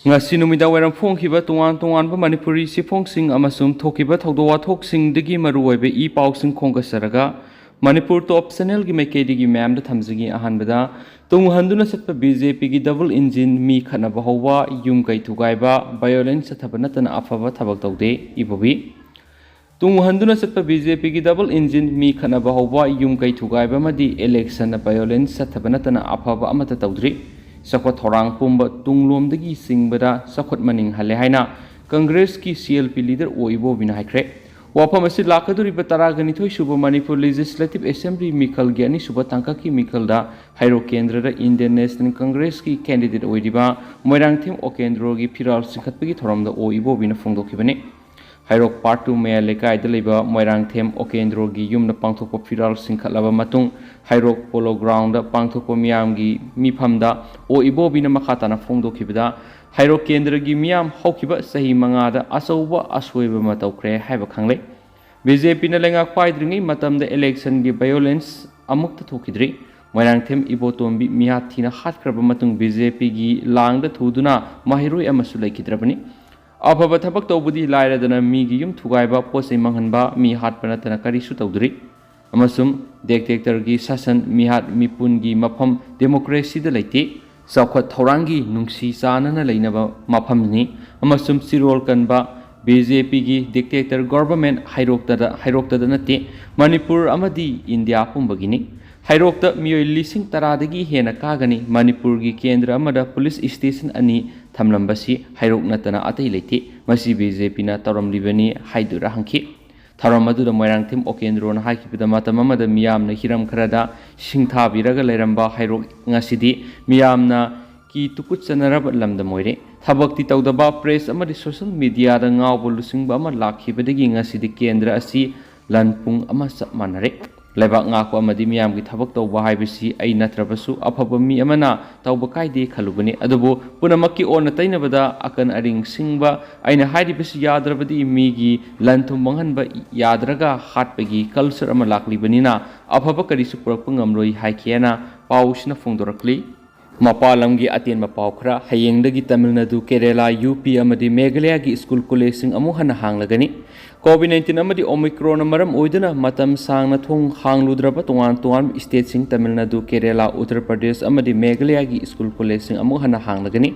ngasi numida wairam phongkhiba tongan manipuri siphongsing amasung thokiba thogdo wathoksingdagi maruoibe e pausing khonggasaraga manipur top channel gi maikedi gi ma'am da thamjigi ahanbada tunghanduna satpa BJP gi double engine mi khana bahawa yum kai thugaiba violence sathabana tana afaba thabak tawde ibobi tunghanduna satpa BJP gi double engine mi khana bahawa yum kai thugaiba madi election violence sathabana tana afaba amata tawdri sakot thorang pumba tunglomdagi singbada sakot maning hale haina Congress ki CLP leader oibo bina haikre wafam asi lakaduri bataragani thoi suba Manipur Legislative Assembly mikal gi ani suba tangka ki mikal da hairo kendra da Indian National Congress ki candidate oidiba moirang thim okendro gi phiral sikhatpagi thoram da oibo bina phongdokhibani hairok part 2 mea lekai da leba moirang them okendro gi yumna pangthokpa phiral singkhatlaba matung hairok polo ground da pangthokpa miyam gi mifamda o ibobina makhatana phongdokhibada hairok kendra gi miyam haukiba sahi manga da asauba aswoiba matawkre haiba khangle BJP na lenga paidringi matamda election gi violence amukta thokidri moirang them ibotombi mihathina hatkraba matung BJP gi langda thuduna mahiroi amasu laikidrabani afaba thabak tawbudi lairadana mi gi yum thugaiba posai manghanba mi hatpana tana karisu tawdri amasum dektektar gi sasan mi hat mipun gi mafam democracy da laite saukhat thorangi nungsi chanana leinaba mafam ni amasum sirol kanba BJP gi dictator government hairokta da nate Manipur amadi India pumbagini hairokta miyoi lising taradagi hena kagani Manipur gi kendra amada police station ani thamlambasi hairok natana atai leite masi BJP na taram libani haidura hangki tharam aduda moirang thim okendro na hakibida matamamada miyamna hiram kharada singtha biraga leiramba hairok ngasidi miyamna ki tukut sanarab lamda moire thabakti tawdaba press amadi social media da ngawbo lusingba ama lakhibadagi ngasidi kendra asi lanpung ama sap manare laibak ngako amadi miyam gi thabak tawba haibisi ai natrabasu afaba mi amana tawba kaide khalubani adubu punamakki ona tainabada akan aring singba aina hairibisi yadrabadi mi gi lanthum manghanba yadraga hatpagi culture ama laklibanina afaba karisu purakpa ngamroi haikiana pausina phongdorakli mapalam gi aten mapau khra hayengdagi Tamil Nadu Kerala UP amadi Meghalaya gi school college sing amu hana hanglagani COVID-19 amadi Omicron maram oiduna matam sangna thong hangludraba tongan state sing Tamil Nadu Kerala Uttar Pradesh amadi Meghalaya gi school college sing amu hana hanglagani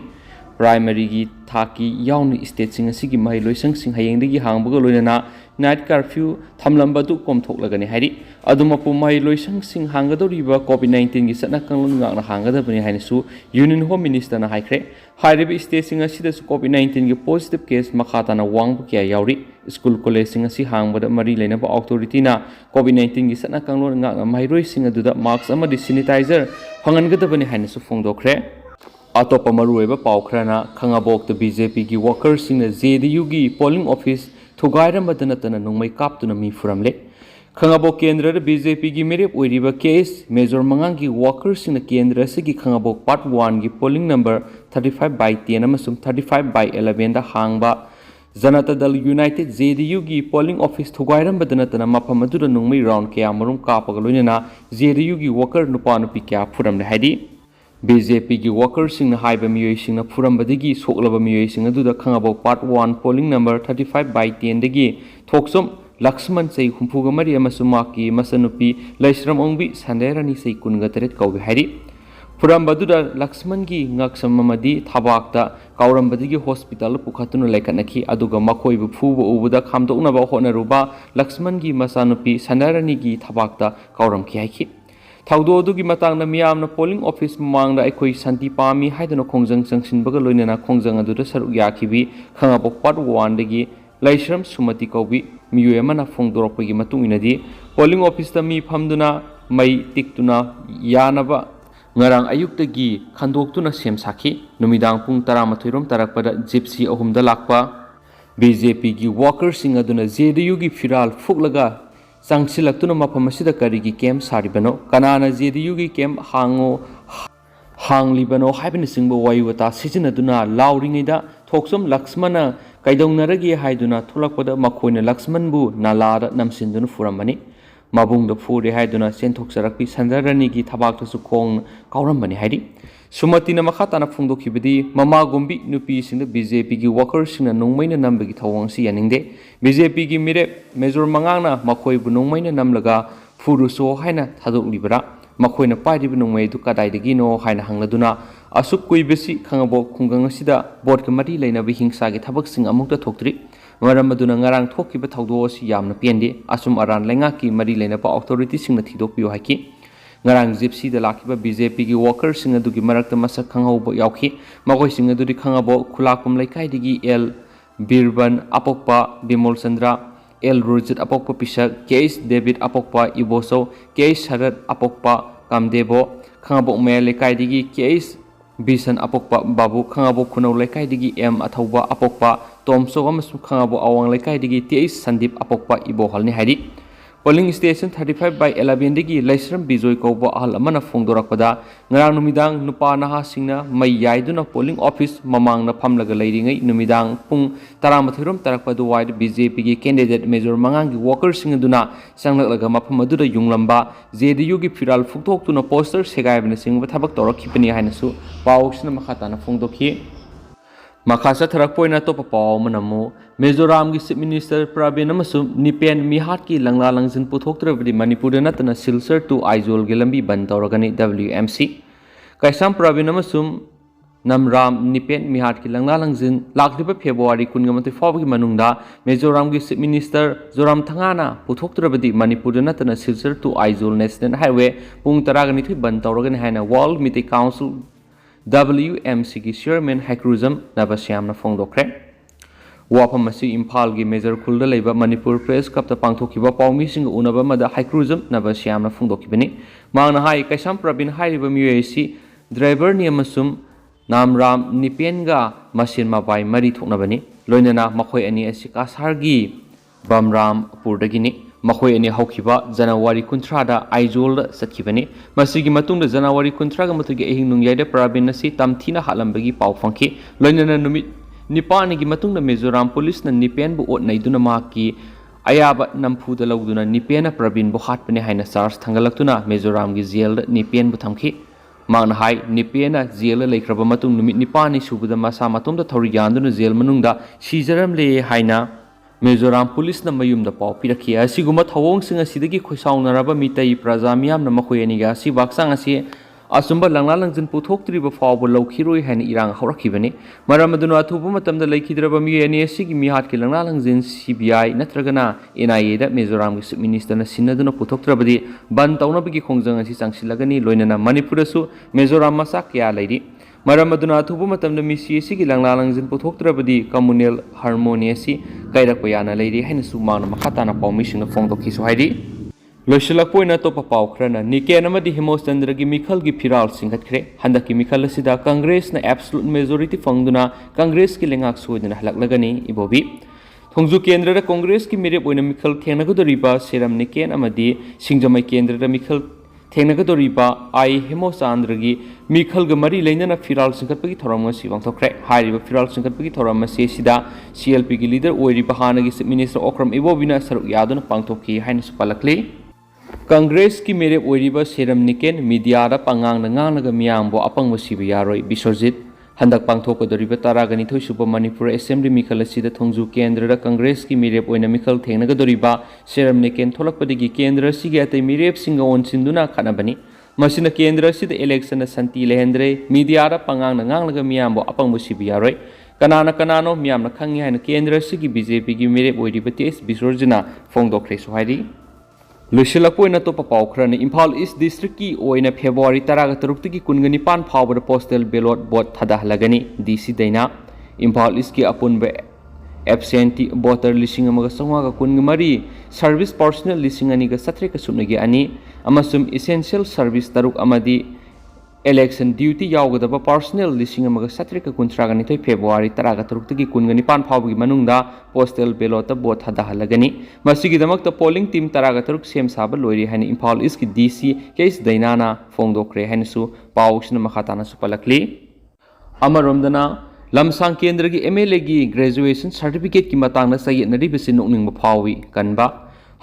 primary gi thaki yauni state sing asigi mai loisang sing hayengdagi hangbaga loinana night curfew thamlamba du komthoklagani hairi adumapu mai loisang sing hangadoriba COVID-19 gi satna kanglun ngakna hangadabani hainisu Union Home Minister na haikre hairibi state sing asida su COVID-19 gi positive case makhatana wangbu kya yauri school college sing asi hangbada mari leinaba authority na COVID-19 gi satna kanglun ngakna mairoi sing aduda mask amadi sanitizer phangangadabani hainisu phongdokre Atopa marueba paukrana khangabok the BJP gi workers sing na JDU gi polling office thugairamba nattana nongmei kaptuna mi furamle khangabok kendra BJP gi merep oiriba case major mangang gi workers sing na kendra se gi khangabok part 1 gi polling number 35/10 amasum 35/11 da hangba Janata Dal United JDU gi polling office thugairamba nattana mafam aduda nongmei round kya marum kapaga loinana JDU gi worker nupa nupi kya furamle haidi BJP gi workers sing na haiba miyoi sing na purambadagi soklaba miyoi sing aduda khangabok part 1 polling number 35/10 dagi thoksom Lakshman sei humpuga mari amasumaki masanupi laisram ongbi sanderani sei kunga teret kaubi hari purambadura Lakshman gi ngaksam amadi thabakta kaurambadagi hospital pukhatuna laikanaki aduga makoibu phuba ubuda khamdoknaba honaruba Lakshman gi masanupi sanderani gi thabakta kauram ki haiki Thaudo du gi matang na miyamna polling office mangda aikoi santi pami haidana khongjang changsinbaga loinana khongjang aduda saruk yakhibi khangabok part 1 dagi laisram sumati kaubi miyoi amana phongdorakpagi matung inadi polling office ta mi phamduna mai tiktuna yanaba ngarang ayuktagi khandoktuna sem sakhi numidang pung 13 rom tarakpada gypsy ahumda lakpa BJP gi workers sing aduna JDU gi firal fuklaga Sangsilaktuna mapamasida karigi kem saribano kanana JDU gi kem hanglibano haibani singbo wayuwata sizinaduna lauringida thoksom Lakshmana kaidongnaragi haiduna tholakpada makoina Lakshman bu nalada namsinduna furamani ꯃꯕꯨꯡꯗ ꯐꯨꯔꯦ ꯍꯥꯏꯗꯨꯅ ꯆꯦꯟꯊꯣꯛꯆꯔꯛꯄꯤ ꯁꯟꯗꯔꯅꯤꯒꯤ ꯊꯕꯥꯛꯇꯁꯨ ꯈꯣꯡ ꯀꯥꯎꯔꯝꯕꯅꯤ ꯍꯥꯏꯔꯤ ꯁꯨꯃꯇꯤꯅ ꯃꯈꯥ ꯇꯥꯅ ꯐꯣꯡꯗꯣꯛꯈꯤꯕꯗꯤ ꯃꯃꯥꯒꯨꯝꯕꯤ ꯅꯨꯄꯤꯁꯤꯡꯗ BJPꯒꯤ ꯋꯥꯀꯔꯁꯤꯡꯅ ꯅꯣꯡꯃꯩꯅ ꯅꯝꯕꯒꯤ ꯊꯧꯑꯣꯡ ꯑꯁꯤ ꯌꯥꯅꯤꯡꯗꯦ BJPꯒꯤ ꯃꯤꯔꯦꯞ ꯃꯦꯖꯣꯔ ꯃꯉꯥꯡꯅ ꯃꯈꯣꯏꯕꯨ ꯅꯣꯡꯃꯩꯅ ꯅꯝꯂꯒ ꯐꯨꯔꯨꯁꯣ ꯍꯥꯏꯅ ꯊꯥꯗꯣꯛꯂꯤꯕꯔꯥ ꯃꯈꯣꯏꯅ ꯄꯥꯏꯔꯤꯕ ꯅꯣꯡꯃꯩ ꯑꯗꯨ ꯀꯗꯥꯏꯗꯒꯤꯅꯣ ꯍꯥꯏꯅ ꯍꯪꯂꯗꯨꯅ ꯑꯁꯨꯛ ꯀꯨꯏꯕꯁꯤ ꯈꯪꯉꯕꯣꯛ ꯈꯨꯡꯒꯪ ꯑꯁꯤꯗ ꯕꯣꯠꯀ ꯃꯔꯤ ꯂꯩꯅꯕ ꯍꯤꯡꯁꯥꯒꯤ ꯊꯕꯛꯁꯤꯡ ꯑꯃꯨꯛꯇ ꯊꯣꯛꯇ꯭ꯔꯤ ꯃꯔꯝ ꯑꯗꯨꯅ ꯉꯔꯥꯡ ꯊꯣꯛꯈꯤꯕ ꯊꯧꯗꯣꯛ ꯑꯁꯤ ꯌꯥꯝꯅ ꯄꯦꯟꯗꯦ ꯑꯁꯨꯝ ꯑꯔꯥꯟ ꯂꯩꯉꯥꯛꯀꯤ ꯃꯔꯤ ꯂꯩꯅꯕ ꯑꯣꯊꯣꯔꯤꯇꯤꯁꯤꯡꯅ ꯊꯤꯗꯣꯛꯄꯤꯌꯨ ꯍꯥꯏꯈꯤ ngarang gypsy da lakiba BJP gi workers sing adu gi marakta masak khanghobo yauki makoi sing adu di khangabo khulakum laikai digi L Birban apokpa Bimol Chandra L Rujit apokpa pisak Case David apokpa Iboso Case Sharat apokpa Kamdebo khangabo me laikai digi Case Bisan apokpa Babu khangabo khunau laikai digi M athauba apokpa Tomso amasu khangabo awang laikai digi Case Sandip apokpa Ibo halni hari Polling station 35/11 digi Laisram Bijoy Kauba ahal amana phongdorakpada ngarang numidang nupa naha singna mai yaiduna polling office mamang na phamlaga leiringai numidang pung 13 tarakpa du wide BJP gi candidate major mangang gi workers sing aduna sanglaklaga mafam aduda yunglamba JDU gi firal phukthok tuna poster segaibna singba thabak torakhipani hainasu pawsna makhatana phongdokhi Makasa Tharakpoina Topa Paw Manamu, Mizoram gi Chief Minister Prabin Amasum, Nipen Mihat ki Langla Langzin Puthoktrabdi Manipur Nattana Silsar to Aizol Gilambi Bantauragani WMC. Kaisam Prabin Amasum, Namram Nipen Mihat ki Langla Langzin, Lakriba February Kungamati Fawgi Manunda, Mizoram gi Chief Minister Zoram Thangana, Puthoktrabdi Manipur Nattana Silsar to Aizol National Highway, Pung Taragani Bantauragan Hana Wall Miti Council. WMC की chairman Hakruzam Nabasyamna Phongdokre Wapam asi Imphal gi major khulda leiba Manipur Press Cup ta pangthokiba pawmi sing unaba mada Hakruzam Nabasyamna Phongdokibani mangna hai Kaisam Prabin hairiba miyoisi driver ni amasum Namram Nipenga masin mabai mari thoknabani loinana makhoi ani asi kasar gi Bamram Purdagini Makoi ani haukiba January kuntrada Aizol satkibani masigi matungda January kuntraga matugi ehing nungyada Prabin nasi tamthina halambagi pau phangki loinana numit nipani gi matungda Mizoram police na Nipen bu ot naiduna maki ayaba nampuda lawduna Nipena Prabin bu hatpani haina charge thangalaktuna Mizoram gi jail Nipen bu thamki mangna hai Nipena jail laikraba matung numit nipani subuda masa matumda thori yanduna jail manungda sijaram le haina Mizoram police na mayum da paw pirakhi asiguma thawong sing asidagi khoisaunaraba mitai praja miyam na makhoi aniga si baksang asi asumba langla langjin puthoktriba fawbo laukhiroi haina irang haurakibani maram aduna athuba matamda laikhidraba mi ani asigi mihat ki langla langjin CBI natragana NIA da Mizoram gi minister na sinaduna puthoktrabadi ban taunabagi khongjang asi changsilagani loinana Manipur su Mizoram masa kya lairi Maram aduna athuba matamda misi asigi langla langjin puthoktrabadi communal harmony asi kairakpa yana leiri haina su mangna makhatana pawmi singna phongdokhi su hairi loisilakpoina topa paw khrana Niken amadi Himochandra gi mikhal gi phiral singhatkre handaki mikhal asida Congress na absolute majority phangduna Congress ki lengak soidna halaklagani ibobi Thongju kendra da Congress ki mirep oina mikhal thengnagodoriba Seram Niken amadi Singjamai kendra da mikhal thengnagodoriba ai Himochandra gi mikhal ga mari leinana phiral singhatpagi thoram asi wangthokre hairiba phiral singhatpagi thoram asi sida CLP gi leader oiriba hanagi Chief Minister Okram Ibobina saruk yaduna pangthokki haina supalakli Congress ki mere oiriba Seram Niken media da pangang na ngangnaga miyambo apangbo siba yaroi Biswajit handak pangthokodoriba taragani thoisuba Manipur Assembly mikhal asida Thongju kendra da Congress ki mirep oina mikhal thengnagodoriba Seram Niken tholakpadigi kendra sigi atai mirep singa onsinduna khanabani Masina kendra sida election na santi lehendre media da pangang na ngangnaga miyambo apangbo siba yaroi kanano miyamna khangi haina kendra sigi BJP gi mirep oiriba tes Biswarjina phongdokre so hairi Lushilakpoina topa paw khrana Imphal East District ki oina February 13 ki kungani pan phawbada postal ballot vote thadahlagani DC daina Imphal East ki apunba absentee voter lising amaga sangwa ga kungamari service personnel lising ani ga satre ka sumnagi ani amasum essential service taruk amadi election duty yawgadaba personnel lising amaga satre ka kuntragani thoi February 13 ki kungani pan phawgi manungda postal ballot ta vote thadahlagani masigi damakta polling team 13 sem saba loiri haina Imphal East ki DC case dainana phongdokre haina su pawsna makhatana supalakli amaromdana lamsang kendra gi MLA gi graduation certificate ki matangna sayetnari bisi nokningba phawi kanba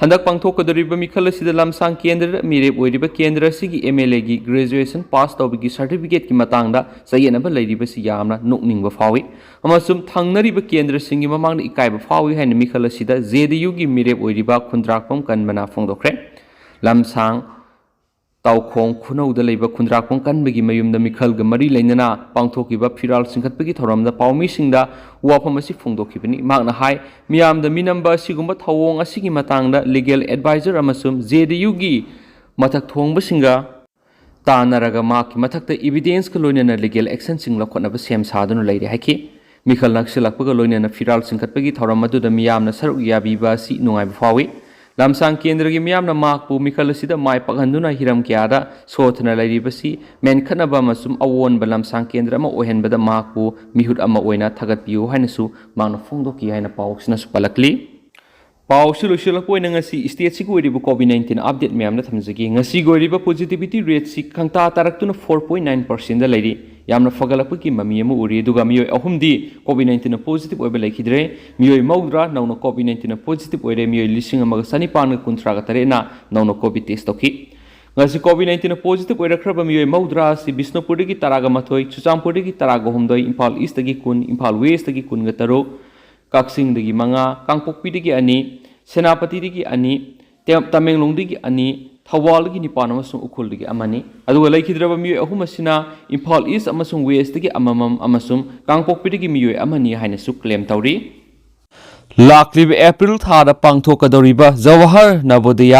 हंदक पांथोकदोरिबा मिखल असिदा लमसांग केंद्र मिरेप ओइरिबा केंद्र असिगी MLA गी graduation pass तौबगी certificate की मतांगदा सयेनबा लैरिबसि यामना नोकनिंगबा फावी अमसुम थांगनरिबा केंद्र सिंगी ममांगदा इकायबा फावी हाइन मिखल असिदा JDU गी मिरेप ओइरिबा खुंद्राकपम कनबना फोंदोखरे लमसांग ताउखोंग खुनौदा लेबा खुंद्राकपम कनबगी मयुमदा मिखलगा मरी लैनना पांथोकिबा फिराल सिंखतबगी थौरमदा पाउमीसिंगदा वाफम असि फोंदोखिबनी मागना हाय मियामदा मिनंबा असिगुंबा थौओंग असिगी मतांगदा legal adviser अमसुम JDU गी मथक थोंगबसिंगा तानरगा माकी मथकता एविडेंस का लोइनना लीगल एक्शन सिंग लखोनबा सेम सादुना लैरे हाइखि मिखल नक्सलकपगा लोइनना फिराल सिंखतबगी थौरम मदुदा मियामना सरुक याबीबा असि नुंगाइबा फावी लमसांग केंद्र की मियामना माकपु मिखल असिदा माय पगहंदुना हिरम क्यादा सोथना लैरिबसि मेनखनबा अमसुम अवोनबा लमसांग केंद्र अमा ओहेनबदा माकपु मिहुत अमा ओइना थगतपियु हाइनसु मांगना फोंदोकी हाइना पाउसिनासु पलकली पाउसु लोइसलकपोइना ngasi स्टेट सिगु ओइरिबु COVID-19 अपडेट म्यामना थमजगी ngasi गोइरिबा पॉजिटिविटी रेट सि खंगता तारक्तुना 4.9% दा लैरि यामना फगलपकी ममी अमु उरि दुगा मियोय अहुमदी COVID-19 पॉजिटिव ओइबा लैखिद्रे मियोय मौद्रा नौना COVID-19 पॉजिटिव ओइरे मियोय लिसिंग अमगा सनिपान कुंथ्रागा तरेना नौना कोविड टेस्ट तोखि ngasi COVID-19 पॉजिटिव ओइरखरबा मियोय मौद्रा सि बिष्णुपुरदगी तरागा मथोय चुचामपुरदगी तरागा हुमदोय इम्फाल ईस्टगी कुन इम्फाल वेस्टगी कुन गा तरो काक्सिंगदगी मंगा कांगपोकपीदगी अनि सेनापतिदगी अनि तमेंगलोंगदगी अनि थौबालदगी निपान अमसुंग उखुलदगी अमनि अदुगा लैखिद्रबा मियोय अहुम असिना इम्फाल ईस्ट अमसुंग वेस्टगी अममम अमसुंग कांगपोकपीदगी मियोय अमनि हाइनसु क्लेम तौरी लाक्लिब एप्रिल थादा पांगथोकदौरिबा जवाहर नवोदय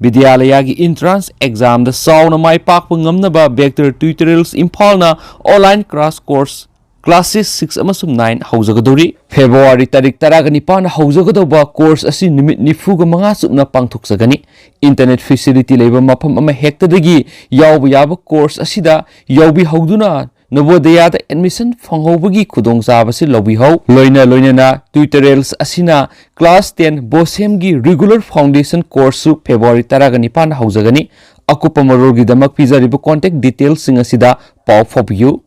विद्यालय की इंट्रांस एग्जाम द साउना माय पाक ngamnaba vector tutorials इम्फालना ऑनलाइन क्लास कोर्स क्लासेस 6 अमसुम 9 हौजगदोरी फेब्रुवारी तारीख 19 हौजगदोबा कोर्स असि निमित निफुगा मंगा सुपना पांगथोकसगनी इंटरनेट फैसिलिटी लेबा मफम अमा हेक्तदगी याव याब कोर्स असिदा यावबी हौदुना नवोदयादा एडमिशन फंगौबगी खुदोंग चाबसि लौबी हौ लोइना ट्यूटोरियल्स असिना क्लास 10 बोसेम की रेगुलर फाउंडेशन कोर्स सु फेब्रुवारी 19 हौजगनी अकुपा मरोगी दमक पिजरिबो कांटेक्ट डिटेल्स सिंग असिदा पाउ फॉबियु